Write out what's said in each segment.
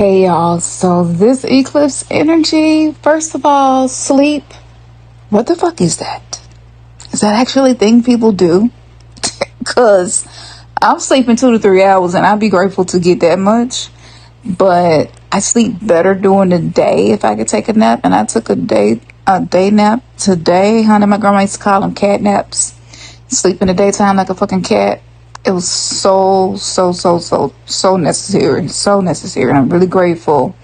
Hey y'all, so this eclipse energy, first of all, sleep. What the fuck is that? Is that actually a thing people do? Because I'm sleeping 2 to 3 hours and I'd be grateful to get that much. But I sleep better during the day if I could take a nap. And I took a day nap today. Honey, my grandma used to call them cat naps. Sleep in the daytime like a fucking cat. It was so necessary. So necessary. And I'm really grateful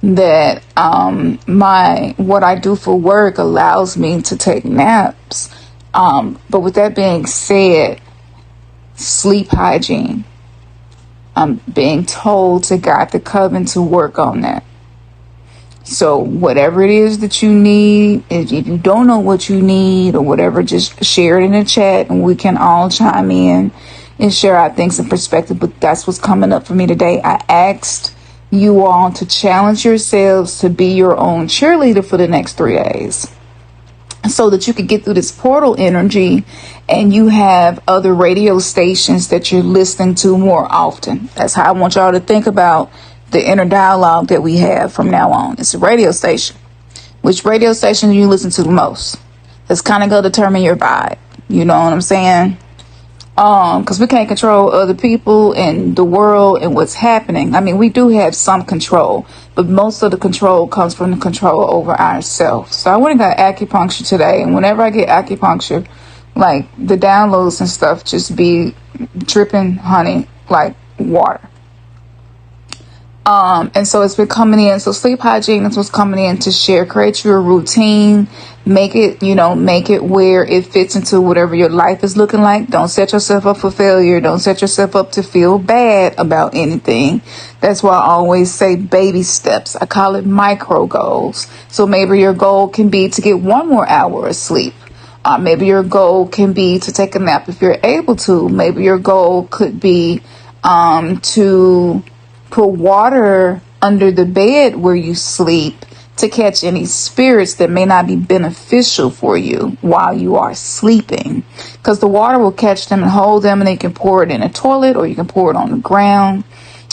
that what I do for work allows me to take naps. But with that being said, sleep hygiene. I'm being told to guide the coven to work on that. So whatever it is that you need, if you don't know what you need or whatever, just share it in the chat and we can all chime in and share our things in perspective. But that's what's coming up for me today. I asked you all to challenge yourselves to be your own cheerleader for the next 3 days, so that you could get through this portal energy and you have other radio stations that you're listening to more often. That's how I want y'all to think about the inner dialogue that we have from now on. It's a radio station. Which radio station do you listen to the most? That's kind of going to determine your vibe. You know what I'm saying? Because we can't control other people and the world and what's happening. I mean, we do have some control, but most of the control comes from the control over ourselves. So I went and got acupuncture today, and whenever I get acupuncture, like the downloads and stuff just be dripping honey like water. And so it's been coming in. So sleep hygiene is what's coming in to share. Create your routine. Make it where it fits into whatever your life is looking like. Don't set yourself up for failure. Don't set yourself up to feel bad about anything. That's why I always say baby steps. I call it micro goals. So maybe your goal can be to get 1 more hour of sleep. Maybe your goal can be to take a nap if you're able to. Maybe your goal could be to put water under the bed where you sleep to catch any spirits that may not be beneficial for you while you are sleeping, because the water will catch them and hold them, and they can pour it in a toilet or you can pour it on the ground,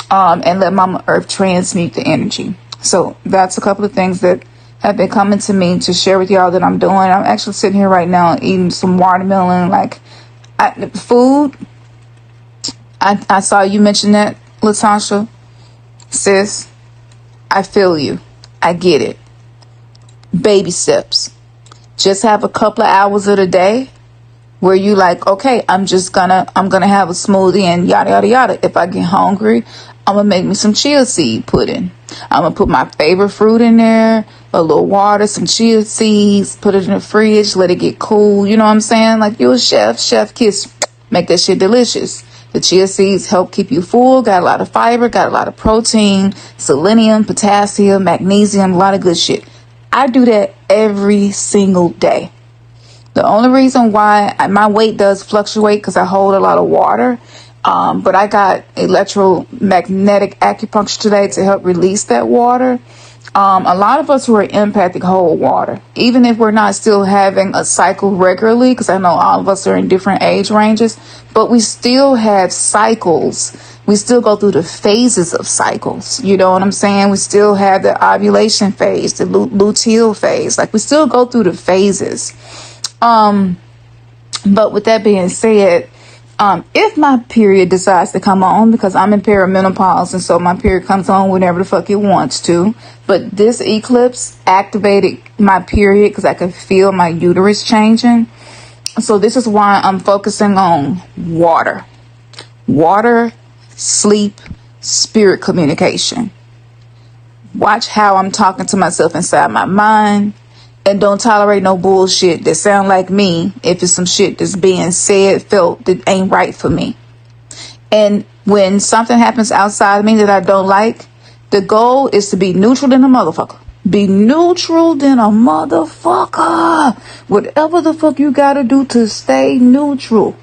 and let Mama Earth transmute the energy. So that's a couple of things that have been coming to me to share with y'all that I'm doing. I'm actually sitting here right now eating some watermelon, food. I saw you mention that, Latasha. Sis, I feel you. I get it. Baby steps. Just have a couple of hours of the day where you like, okay, I'm gonna have a smoothie and yada, yada, yada. If I get hungry, I'm gonna make me some chia seed pudding. I'm gonna put my favorite fruit in there, a little water, some chia seeds, put it in the fridge, let it get cool. You know what I'm saying? Like you're a chef kiss, make that shit delicious. The chia seeds help keep you full, got a lot of fiber, got a lot of protein, selenium, potassium, magnesium, a lot of good shit. I do that every single day. The only reason why my weight does fluctuate because I hold a lot of water, but I got electromagnetic acupuncture today to help release that water. A lot of us who are empathic hold water, even if we're not still having a cycle regularly, because I know all of us are in different age ranges, but we still have cycles. We still go through the phases of cycles. You know what I'm saying? We still have the ovulation phase, the luteal phase. Like we still go through the phases. But with that being said, if my period decides to come on, because I'm in perimenopause, and so my period comes on whenever the fuck it wants to. But this eclipse activated my period because I could feel my uterus changing. So this is why I'm focusing on water. Water, sleep, spirit communication. Watch how I'm talking to myself inside my mind. And don't tolerate no bullshit that sound like me if it's some shit that's being said, felt, that ain't right for me. And when something happens outside of me that I don't like, the goal is to be neutral than a motherfucker. Be neutral than a motherfucker. Whatever the fuck you gotta do to stay neutral.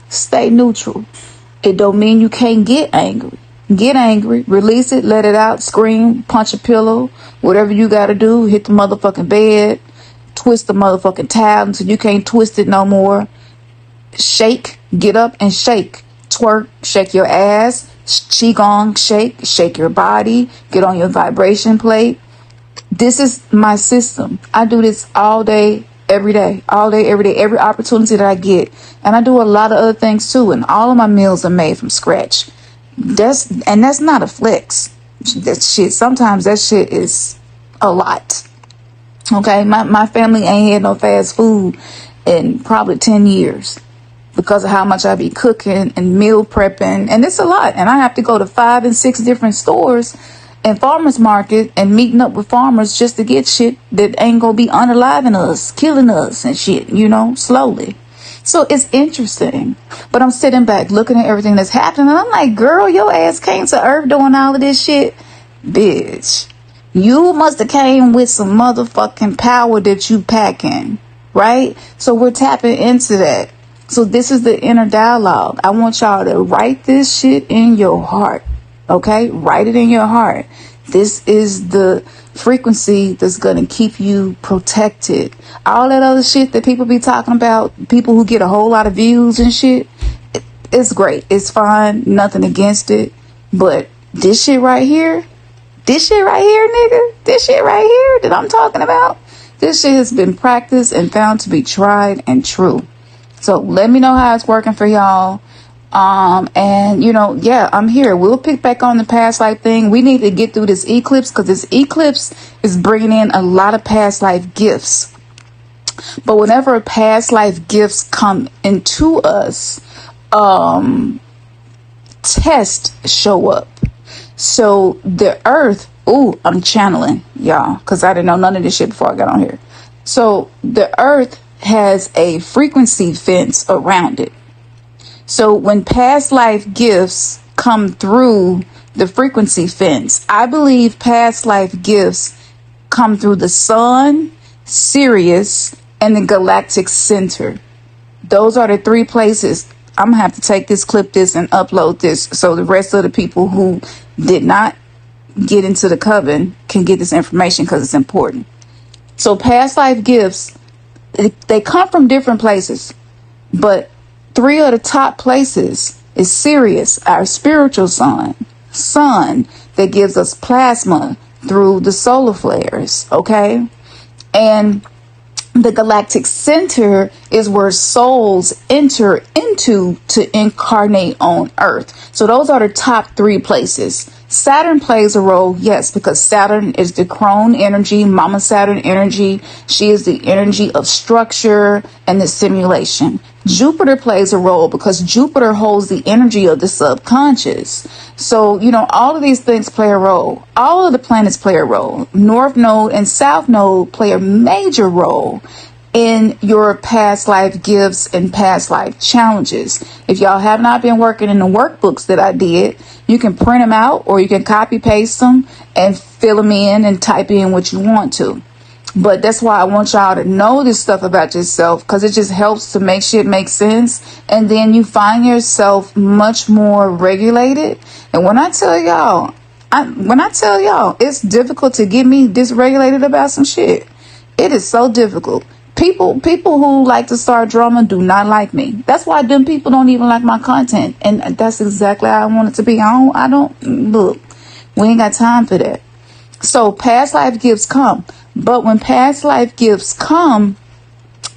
Stay neutral. It don't mean you can't get angry. Get angry, release it, let it out, scream, punch a pillow, whatever you gotta do, hit the motherfucking bed, twist the motherfucking towel until you can't twist it no more. Shake, get up and shake, twerk, shake your ass, Qigong shake your body, get on your vibration plate. This is my system. I do this all day, every day, every opportunity that I get. And I do a lot of other things too. And all of my meals are made from scratch. That's not a flex. Sometimes that shit is a lot. Okay, my family ain't had no fast food in probably 10 years because of how much I be cooking and meal prepping. And it's a lot. And I have to go to 5 and 6 different stores and farmers market and meeting up with farmers just to get shit that ain't gonna be unaliving us, killing us and shit, slowly. So it's interesting. But I'm sitting back looking at everything that's happening and I'm like, girl, your ass came to Earth doing all of this shit. Bitch, you must have came with some motherfucking power that you packing, right? So we're tapping into that. So this is the inner dialogue. I want y'all to write this shit in your heart, okay? Write it in your heart. This is the frequency that's going to keep you protected. All that other shit that people be talking about, people who get a whole lot of views and shit, it's great. It's fine. Nothing against it. But this shit right here, nigga, this shit right here that I'm talking about, this shit has been practiced and found to be tried and true. So let me know how it's working for y'all. And yeah, I'm here. We'll pick back on the past life thing. We need to get through this eclipse because this eclipse is bringing in a lot of past life gifts. But whenever past life gifts come into us, tests show up. So the earth, I'm channeling y'all because I didn't know none of this shit before I got on here. So the earth has a frequency fence around it. So when past life gifts come through the frequency fence, I believe past life gifts come through the sun, Sirius, and the galactic center. Those are the 3 places. I'm gonna have to take this, clip this, and upload this so the rest of the people who did not get into the coven can get this information because it's important. So past life gifts, they come from different places, but 3 of the top places is Sirius, our spiritual sun that gives us plasma through the solar flares, okay? And the galactic center is where souls enter into to incarnate on Earth. So those are the top 3 places. Saturn plays a role, yes, because Saturn is the crone energy, Mama Saturn energy. She is the energy of structure and the simulation. Jupiter plays a role because Jupiter holds the energy of the subconscious. So, all of these things play a role. All of the planets play a role. North Node and South Node play a major role in your past life gifts and past life challenges. If y'all have not been working in the workbooks that I did, you can print them out or you can copy paste them and fill them in and type in what you want to. But that's why I want y'all to know this stuff about yourself because it just helps to make shit make sense. And then you find yourself much more regulated. And when I tell y'all, it's difficult to get me dysregulated about some shit. It is so difficult. People who like to start drama do not like me. That's why them people don't even like my content. And that's exactly how I want it to be. I don't look, we ain't got time for that. So past life gifts come. But when past life gifts come,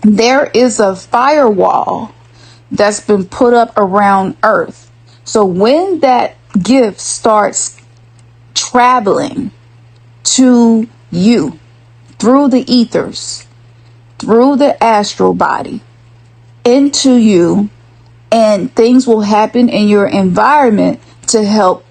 there is a firewall that's been put up around Earth. So when that gift starts traveling to you through the ethers, through the astral body, into you, and things will happen in your environment to help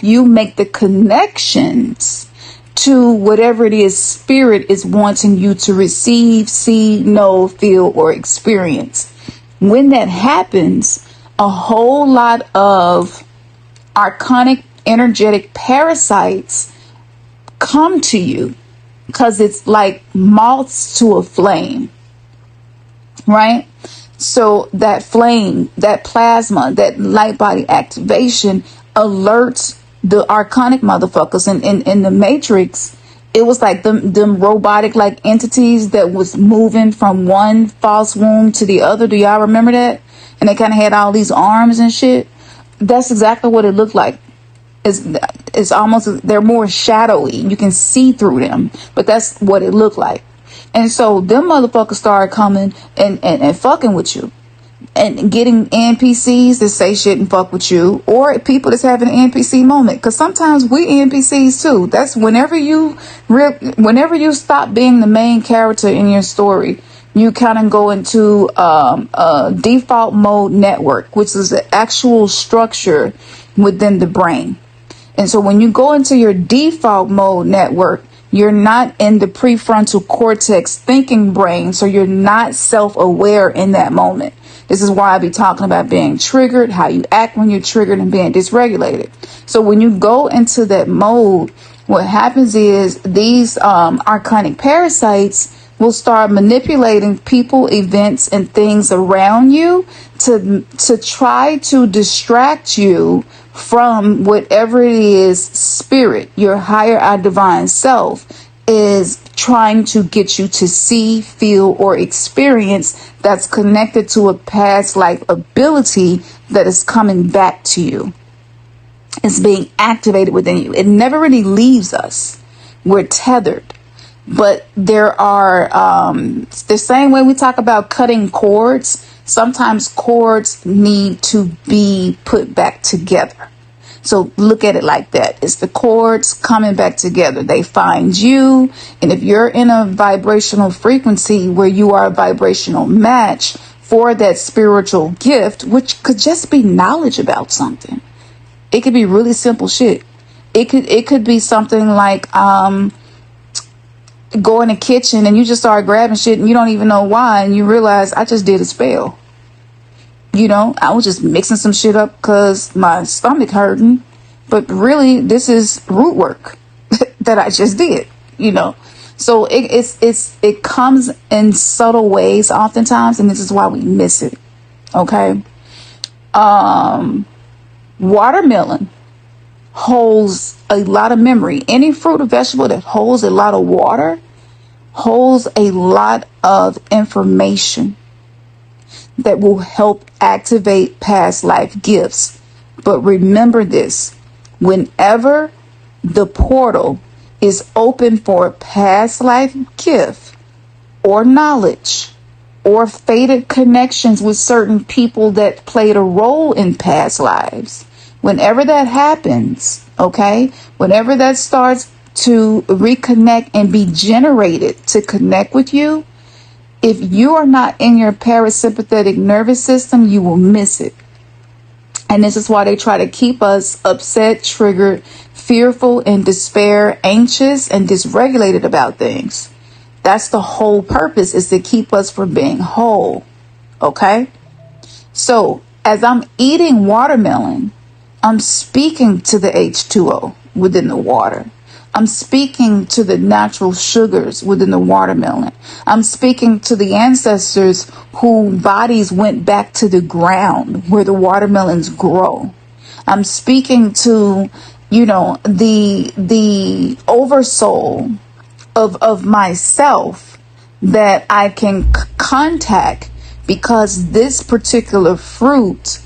you make the connections to whatever it is spirit is wanting you to receive, see, know, feel, or experience. When that happens, a whole lot of archonic energetic parasites come to you because it's like moths to a flame, right? So that flame, that plasma, that light body activation alerts the archonic motherfuckers. In the Matrix, it was like them robotic like entities that was moving from one false womb to the other. Do y'all remember that? And they kind of had all these arms and shit. That's exactly what it looked like. It's almost, they're more shadowy. You can see through them, but that's what it looked like. And so them motherfuckers started coming and fucking with you, and getting NPCs that say shit and fuck with you, or people that's having an NPC moment. Because sometimes we NPCs too. That's whenever you stop being the main character in your story, you kind of go into a default mode network, which is the actual structure within the brain. And so when you go into your default mode network, you're not in the prefrontal cortex thinking brain, so you're not self-aware in that moment. This is why I be talking about being triggered, how you act when you're triggered, and being dysregulated. So when you go into that mode, what happens is these archonic parasites will start manipulating people, events, and things around you to try to distract you from whatever it is spirit, your higher divine self, is trying to get you to see, feel, or experience that's connected to a past life ability that is coming back to you. It's being activated within you. It never really leaves us. We're tethered. But there are, the same way we talk about cutting cords, sometimes cords need to be put back together. So look at it like that. It's the cords coming back together. They find you. And if you're in a vibrational frequency where you are a vibrational match for that spiritual gift, which could just be knowledge about something. It could be really simple shit. It could be something like, go in the kitchen and you just start grabbing shit and you don't even know why, and you realize I just did a spell. You know, I was just mixing some shit up because my stomach hurting, but really this is root work that I just did, you know. So it comes in subtle ways oftentimes, and this is why we miss it. Okay. Watermelon holds a lot of memory. Any fruit or vegetable that holds a lot of water holds a lot of information that will help activate past life gifts. But remember this, whenever the portal is open for a past life gift or knowledge or fated connections with certain people that played a role in past lives, whenever that happens, okay, whenever that starts to reconnect and be generated to connect with you, if you are not in your parasympathetic nervous system, you will miss it. And this is why they try to keep us upset, triggered, fearful, in despair, anxious, and dysregulated about things. That's the whole purpose, is to keep us from being whole. Okay? So as I'm eating watermelon, I'm speaking to the H2O within the water. I'm speaking to the natural sugars within the watermelon. I'm speaking to the ancestors whose bodies went back to the ground where the watermelons grow. I'm speaking to, you know, the oversoul of myself that I can contact, because this particular fruit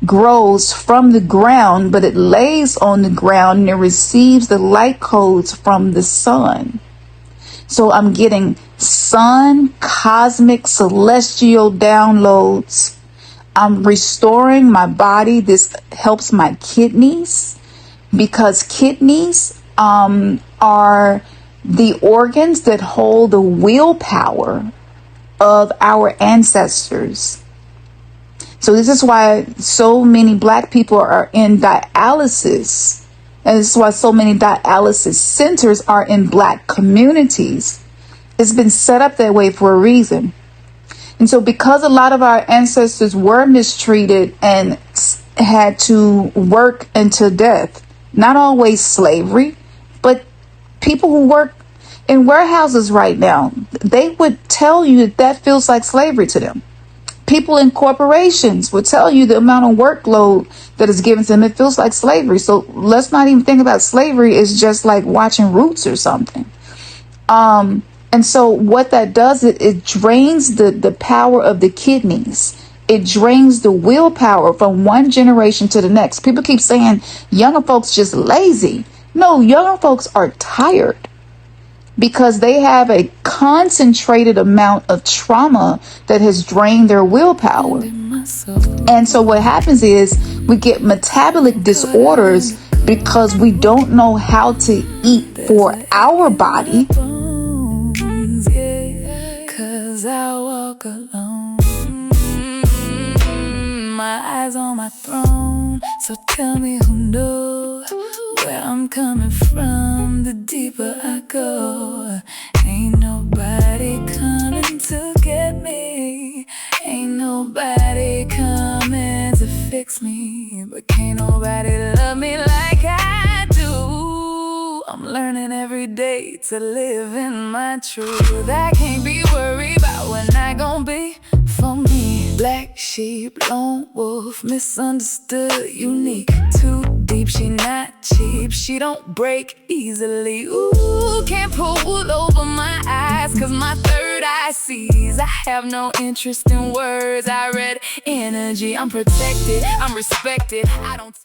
grows from the ground, but it lays on the ground and it receives the light codes from the sun. So I'm getting sun, cosmic, celestial downloads. I'm restoring my body. This helps my kidneys, because kidneys are the organs that hold the willpower of our ancestors. So this is why so many Black people are in dialysis. And this is why so many dialysis centers are in Black communities. It's been set up that way for a reason. And so because a lot of our ancestors were mistreated and had to work until death, not always slavery, but people who work in warehouses right now, they would tell you that feels like slavery to them. People in corporations will tell you the amount of workload that is given to them. It feels like slavery. So let's not even think about slavery as just like watching Roots or something. And so what that does, it drains the power of the kidneys. It drains the willpower from one generation to the next. People keep saying younger folks just lazy. No, younger folks are tired because they have a concentrated amount of trauma that has drained their willpower. And so what happens is we get metabolic disorders because we don't know how to eat for our body. Cause I walk alone, my eyes on my throne. So tell me who knows where I'm coming from. The deeper I go, ain't nobody coming to get me. Ain't nobody coming to fix me. But can't nobody love me like I do. I'm learning every day to live in my truth. I can't be worried about when I gon' be for me. Black sheep, lone wolf, misunderstood, unique. Too deep, she not cheap. She don't break easily. Ooh, can't pull wool over my eyes, cause my third eye sees. I have no interest in words, I read energy. I'm protected, I'm respected. I don't